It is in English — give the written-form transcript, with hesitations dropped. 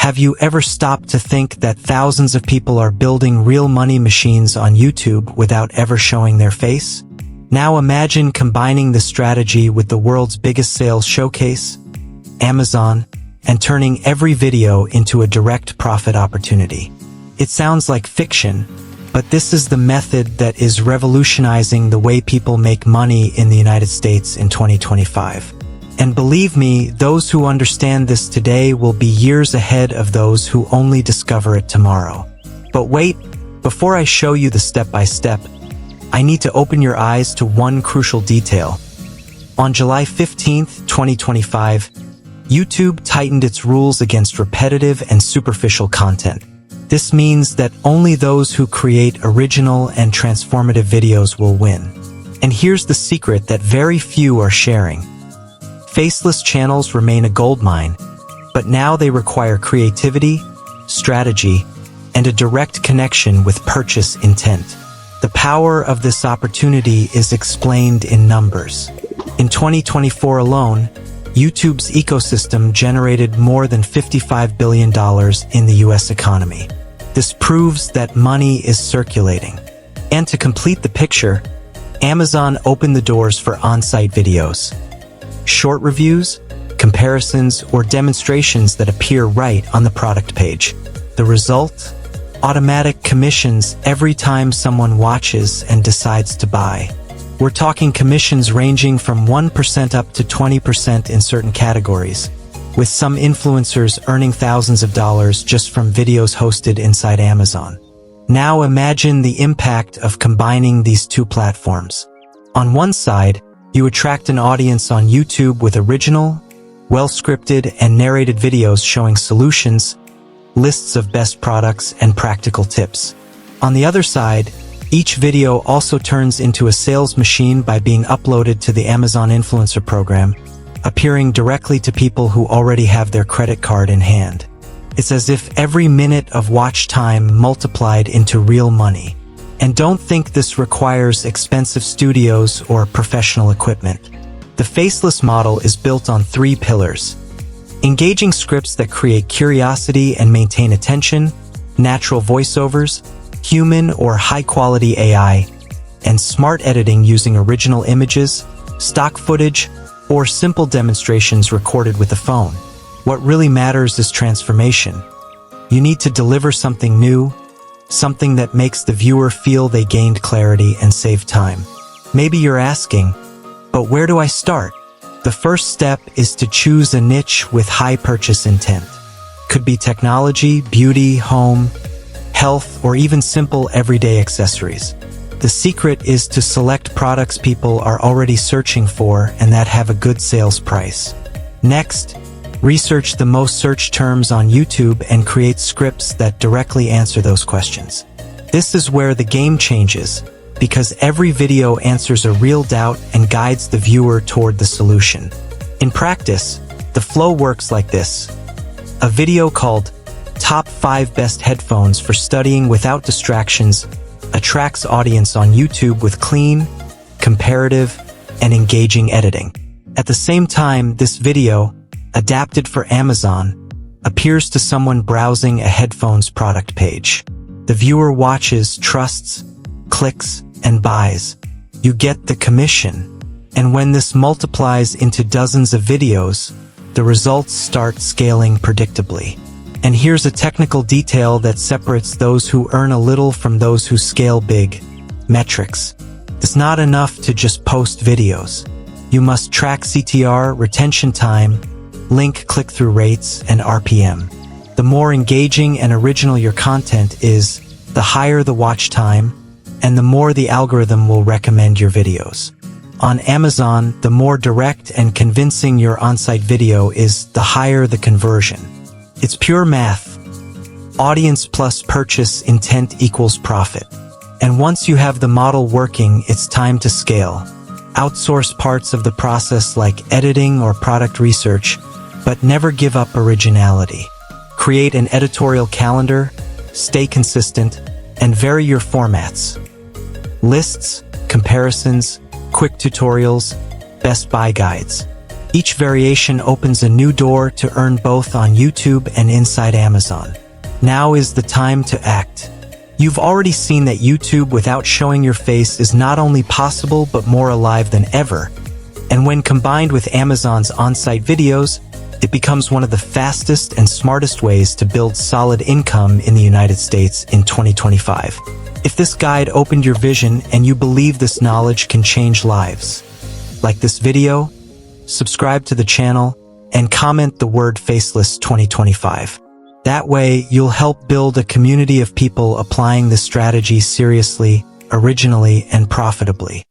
Have you ever stopped to think that thousands of people are building real money machines on YouTube without ever showing their face? Now imagine combining this strategy with the world's biggest sales showcase, Amazon, and turning every video into a direct profit opportunity. It sounds like fiction, but this is the method that is revolutionizing the way people make money in the United States in 2025. And believe me, those who understand this today will be years ahead of those who only discover it tomorrow. But wait, before I show you the step-by-step, I need to open your eyes to one crucial detail. On July 15th, 2025, YouTube tightened its rules against repetitive and superficial content. This means that only those who create original and transformative videos will win. And here's the secret that very few are sharing. Faceless channels remain a goldmine, but now they require creativity, strategy, and a direct connection with purchase intent. The power of this opportunity is explained in numbers. In 2024 alone, YouTube's ecosystem generated more than $55 billion in the US economy. This proves that money is circulating. And to complete the picture, Amazon opened the doors for on-site videos. Short reviews, comparisons, or demonstrations that appear right on the product page. The result? Automatic commissions every time someone watches and decides to buy. We're talking commissions ranging from 1% up to 20% in certain categories, with some influencers earning thousands of dollars just from videos hosted inside Amazon. Now imagine the impact of combining these two platforms. On one side, you attract an audience on YouTube with original, well-scripted and narrated videos showing solutions, lists of best products, and practical tips. On the other side, each video also turns into a sales machine by being uploaded to the Amazon Influencer program, appearing directly to people who already have their credit card in hand. It's as if every minute of watch time multiplied into real money. And don't think this requires expensive studios or professional equipment. The Faceless model is built on 3 pillars: engaging scripts that create curiosity and maintain attention, natural voiceovers, human or high-quality AI, and smart editing using original images, stock footage, or simple demonstrations recorded with a phone. What really matters is transformation. You need to deliver something new, something that makes the viewer feel they gained clarity and saved time. Maybe you're asking, but where do I start? The first step is to choose a niche with high purchase intent. Could be technology, beauty, home, health, or even simple everyday accessories. The secret is to select products people are already searching for and that have a good sales price. Next, research the most searched terms on YouTube and create scripts that directly answer those questions. This is where the game changes, because every video answers a real doubt and guides the viewer toward the solution. In practice, the flow works like this. A video called Top 5 Best Headphones for Studying Without Distractions attracts audience on YouTube with clean, comparative, and engaging editing. At the same time, this video, adapted for Amazon, appears to someone browsing a headphones product page. The viewer watches, trusts, clicks, and buys. You get the commission. And when this multiplies into dozens of videos, the results start scaling predictably. And here's a technical detail that separates those who earn a little from those who scale big: metrics. It's not enough to just post videos. You must track CTR, retention time, link click-through rates, and RPM. The more engaging and original your content is, the higher the watch time, and the more the algorithm will recommend your videos. On Amazon, the more direct and convincing your on-site video is, the higher the conversion. It's pure math. Audience plus purchase intent equals profit. And once you have the model working, it's time to scale. Outsource parts of the process like editing or product research, but never give up originality. Create an editorial calendar, stay consistent, and vary your formats. Lists, comparisons, quick tutorials, best buy guides. Each variation opens a new door to earn both on YouTube and inside Amazon. Now is the time to act. You've already seen that YouTube without showing your face is not only possible but more alive than ever. And when combined with Amazon's on-site videos, it becomes one of the fastest and smartest ways to build solid income in the United States in 2025. If this guide opened your vision and you believe this knowledge can change lives, like this video, subscribe to the channel, and comment the word Faceless 2025. That way, you'll help build a community of people applying this strategy seriously, originally, and profitably.